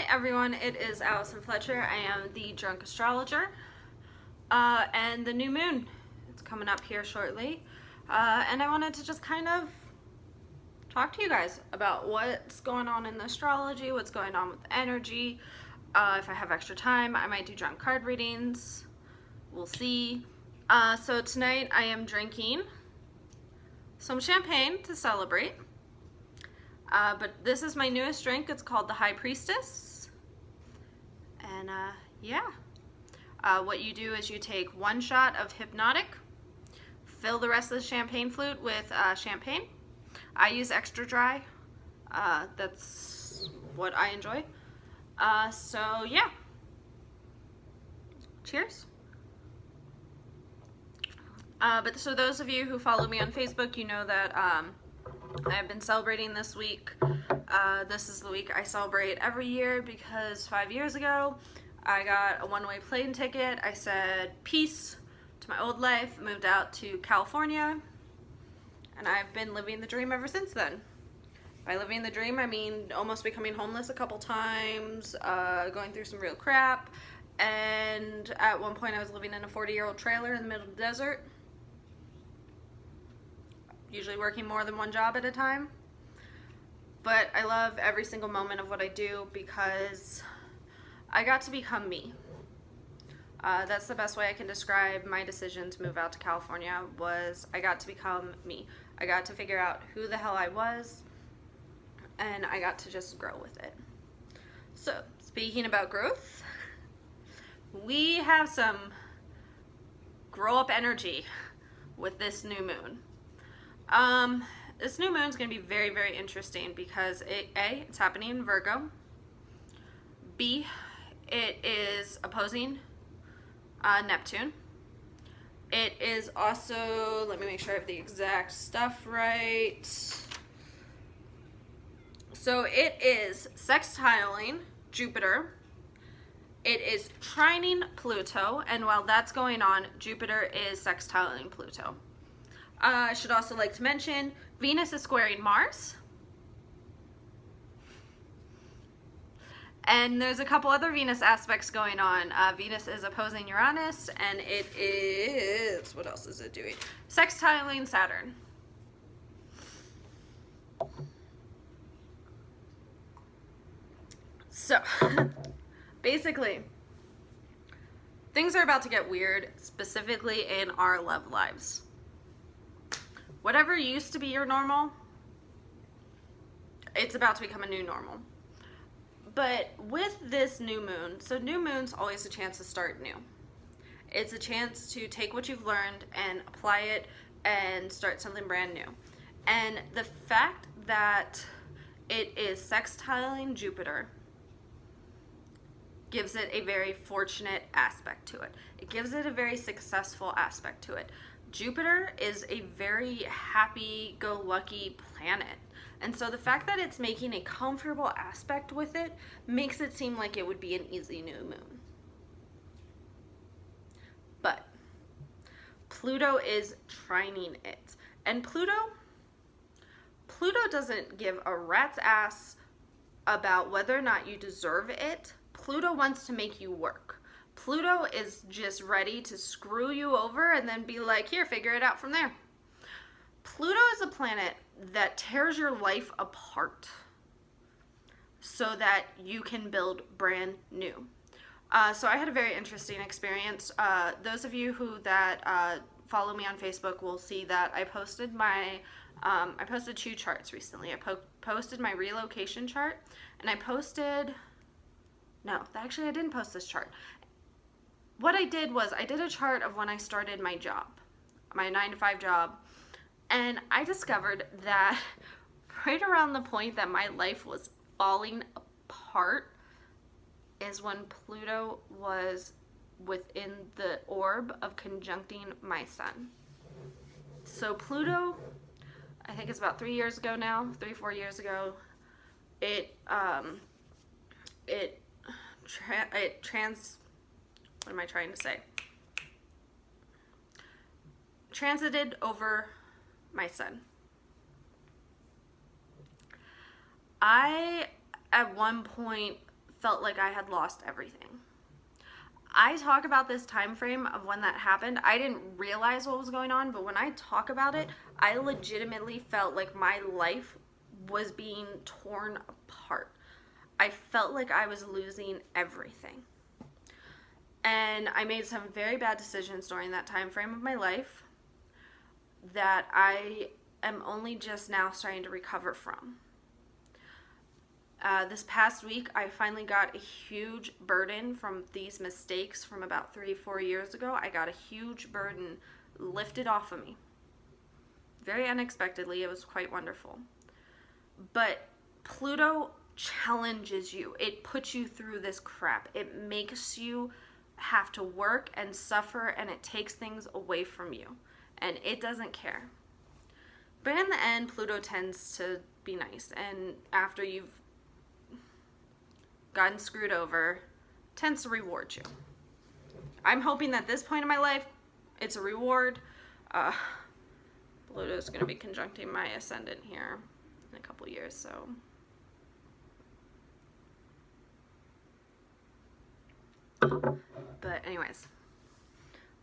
everyone, it is Allison Fletcher. I am the Drunk Astrologer, and the new moon, it's coming up here shortly, and I wanted to just kind of talk to you guys about what's going on in the astrology, what's going on with the energy. If I have extra time, I might do drunk card readings. We'll see. So tonight I am drinking some champagne to celebrate. But this is my newest drink. It's called the High Priestess. And yeah. What you do is you take 1 shot of Hypnotic, fill the rest of the champagne flute with champagne. I use extra dry. That's what I enjoy. So yeah. Cheers. But so those of you who follow me on Facebook, you know that I've been celebrating this week. This is the week I celebrate every year because 5 years ago I got a one-way plane ticket. I said peace to my old life, moved out to California, and I've been living the dream ever since then. By living the dream, I mean almost becoming homeless a couple times, going through some real crap, and at one point I was living in a 40-year-old trailer in the middle of the desert, usually working more than 1 job at a time. But I love every single moment of what I do because I got to become me. That's the best way I can describe my decision to move out to California. Was I got to become me. I got to figure out who the hell I was, and I got to just grow with it. So, speaking about growth, we have some grow up energy with this new moon. This new moon is going to be very, very interesting because it's happening in Virgo. B, it is opposing Neptune. It is also, let me make sure I have the exact stuff right. So it is sextiling Jupiter. It is trining Pluto, and while that's going on, Jupiter is sextiling Pluto. I should also like to mention Venus is squaring Mars. And there's a couple other Venus aspects going on. Venus is opposing Uranus, and it is, what else is it doing? Sextiling Saturn. So, basically, things are about to get weird, specifically in our love lives. Whatever used to be your normal, it's about to become a new normal. But with this new moon, so new moon's always a chance to start new. It's a chance to take what you've learned and apply it and start something brand new. And the fact that it is sextiling Jupiter gives it a very fortunate aspect to it. It gives it a very successful aspect to it. Jupiter is a very happy-go-lucky planet. And so the fact that it's making a comfortable aspect with it makes it seem like it would be an easy new moon. But Pluto is trining it. And Pluto doesn't give a rat's ass about whether or not you deserve it. Pluto wants to make you work. Pluto is just ready to screw you over and then be like, here, figure it out from there. Pluto is a planet that tears your life apart so that you can build brand new. So I had a very interesting experience. Those of you who follow me on Facebook will see that I posted I posted 2 charts recently. I posted my relocation chart, and I posted, no, actually I didn't post this chart. What I did was I did a chart of when I started my job, my 9-to-5 job, and I discovered that right around the point that my life was falling apart is when Pluto was within the orb of conjuncting my sun. So Pluto, I think it's about 3 years ago now, 3-4 years ago, what am I trying to say? Transited over my sun. I, at one point, felt like I had lost everything. I talk about this time frame of when that happened. I didn't realize what was going on, but when I talk about it, I legitimately felt like my life was being torn apart. I felt like I was losing everything. And I made some very bad decisions during that time frame of my life that I am only just now starting to recover from. This past week, I finally got a huge burden from these mistakes from about 3-4 years ago. I got a huge burden lifted off of me. Very unexpectedly, it was quite wonderful. But Pluto challenges you. It puts you through this crap. It makes you have to work and suffer, and it takes things away from you. And it doesn't care. But in the end, Pluto tends to be nice. And after you've gotten screwed over, tends to reward you. I'm hoping that this point in my life, it's a reward. Pluto's going to be conjuncting my ascendant here in a couple years, so. But anyways,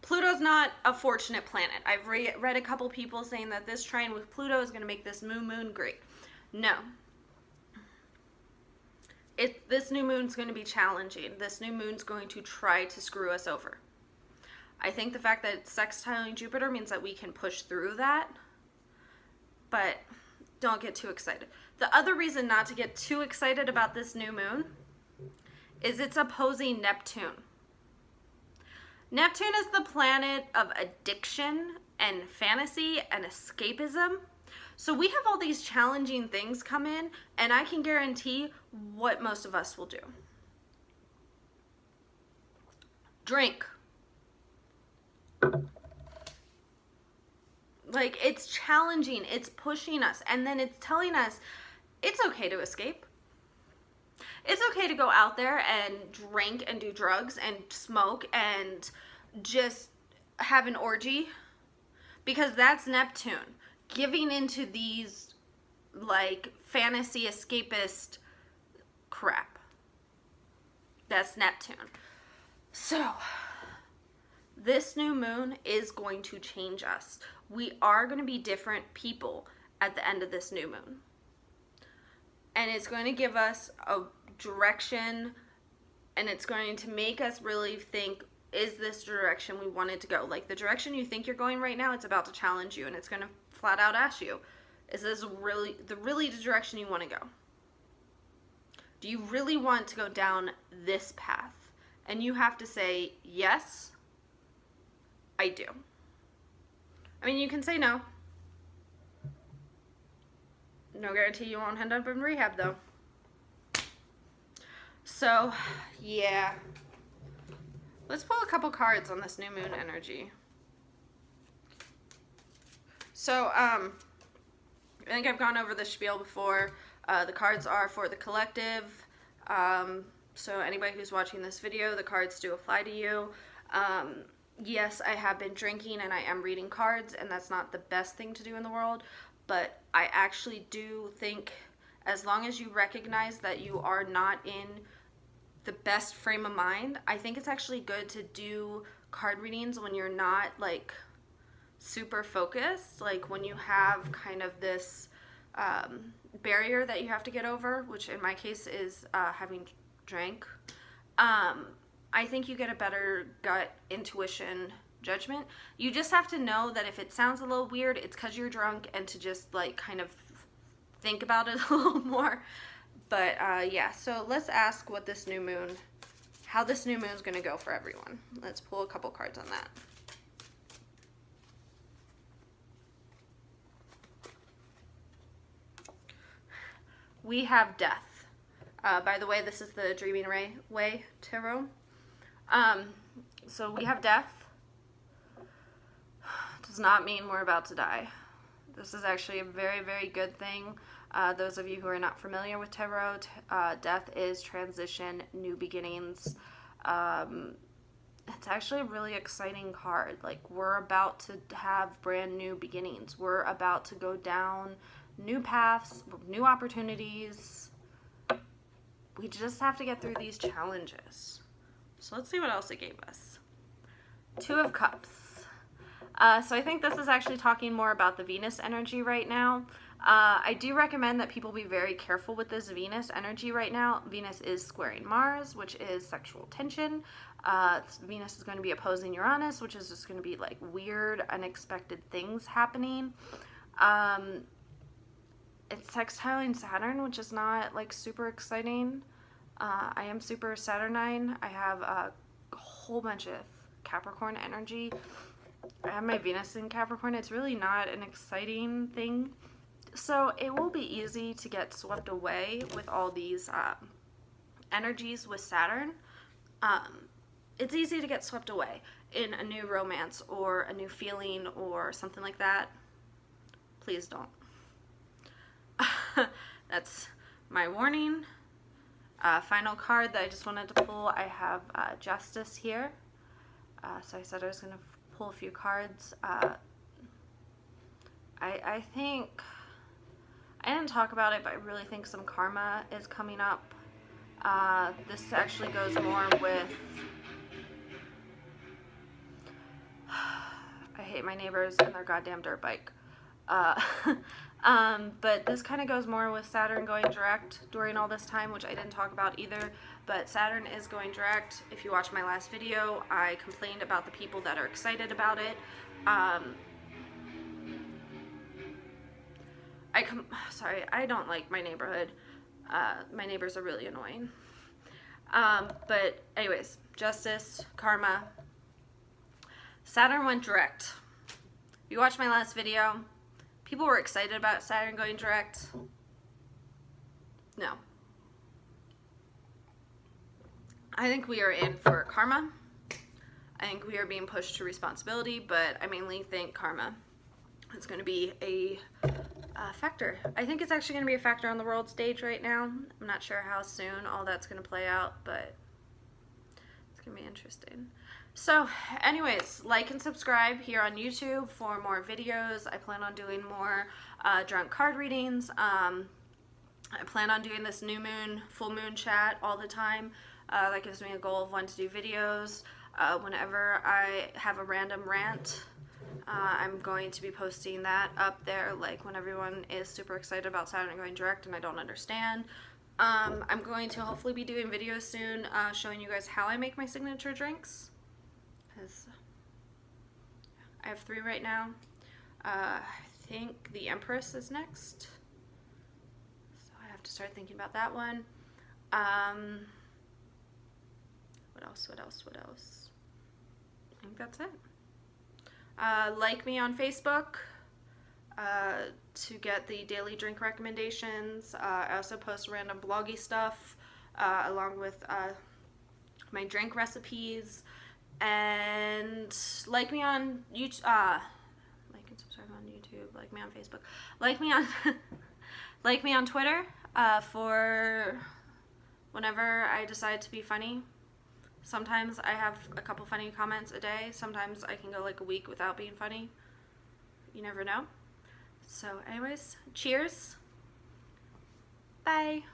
Pluto's not a fortunate planet. I've read a couple people saying that this trine with Pluto is going to make this new moon great. No. This new moon's going to be challenging. This new moon's going to try to screw us over. I think the fact that it's sextiling Jupiter means that we can push through that. But don't get too excited. The other reason not to get too excited about this new moon is it's opposing Neptune. Neptune is the planet of addiction and fantasy and escapism. So we have all these challenging things come in, and I can guarantee what most of us will do. Drink. Like, it's challenging, it's pushing us, and then it's telling us it's okay to escape. It's okay to go out there and drink and do drugs and smoke and just have an orgy, because that's Neptune. Giving into these, like, fantasy escapist crap. That's Neptune. So, this new moon is going to change us. We are going to be different people at the end of this new moon. And it's going to give us a direction, and it's going to make us really think, is this direction we wanted to go? Like, the direction you think you're going right now, it's about to challenge you, and it's going to flat out ask you, is this really the direction you want to go? Do you really want to go down this path? And you have to say, yes, I do. I mean, you can say no. No guarantee you won't end up in rehab, though. So, yeah. Let's pull a couple cards on this new moon energy. So, I think I've gone over the spiel before. The cards are for the collective. So anybody who's watching this video, the cards do apply to you. Yes, I have been drinking and I am reading cards, and that's not the best thing to do in the world. But I actually do think, as long as you recognize that you are not in the best frame of mind, I think it's actually good to do card readings when you're not, like, super focused, like when you have kind of this barrier that you have to get over, which in my case is having drank. I think you get a better gut intuition judgment. You just have to know that if it sounds a little weird, it's because you're drunk, and to just, like, kind of think about it a little more. But yeah, so let's ask what this new moon, how this new moon is going to go for everyone. Let's pull a couple cards on that. We have death. By the way, this is the Dreaming Way Tarot. So we have death. Does not mean we're about to die. This is actually a very, very good thing. Those of you who are not familiar with tarot, death is transition, new beginnings. It's actually a really exciting card. Like, we're about to have brand new beginnings. We're about to go down new paths, new opportunities. we just have to get through these challenges. So let's see what else it gave us. Two of Cups. So I think this is actually talking more about the Venus energy right now. I do recommend that people be very careful with this Venus energy right now. Venus is squaring Mars, which is sexual tension. Venus is going to be opposing Uranus, which is just going to be like weird, unexpected things happening. It's sextiling Saturn, which is not like super exciting. I am super Saturnine. I have a whole bunch of Capricorn energy. I have my Venus in Capricorn. It's really not an exciting thing. So it will be easy to get swept away with all these energies with Saturn. It's easy to get swept away in a new romance or a new feeling or something like that. Please don't. That's my warning. Final card that I just wanted to pull, I have Justice here. So I said I was going to pull a few cards. I think, I didn't talk about it, but I really think some karma is coming up. This actually goes more with, I hate my neighbors and their goddamn dirt bike. But this kind of goes more with Saturn going direct during all this time, which I didn't talk about either, but Saturn is going direct. If you watch my last video, I complained about the people that are excited about it. Sorry, I don't like my neighborhood. My neighbors are really annoying. But anyways, Justice, karma. Saturn went direct. If you watched my last video, people were excited about Saturn going direct. No. I think we are in for karma. I think we are being pushed to responsibility, but I mainly think karma is going to be a factor. I think it's actually going to be a factor on the world stage right now. I'm not sure how soon all that's going to play out, but it's going to be interesting. So anyways, like and subscribe here on YouTube for more videos. I plan on doing more drunk card readings. I plan on doing this new moon, full moon chat all the time. That gives me a goal of when to do videos. Whenever I have a random rant, I'm going to be posting that up there, like when everyone is super excited about Saturn going direct and I don't understand. I'm going to hopefully be doing videos soon showing you guys how I make my signature drinks. Because I have 3 right now. I think the Empress is next. So I have to start thinking about that one. What else? I think that's it. Like me on Facebook to get the daily drink recommendations. I also post random bloggy stuff along with my drink recipes. And like me on YouTube, like and subscribe on YouTube, like me on Facebook, like me on like me on Twitter for whenever I decide to be funny. Sometimes I have a couple funny comments a day. Sometimes I can go like a week without being funny. You never know. So anyways, cheers. Bye.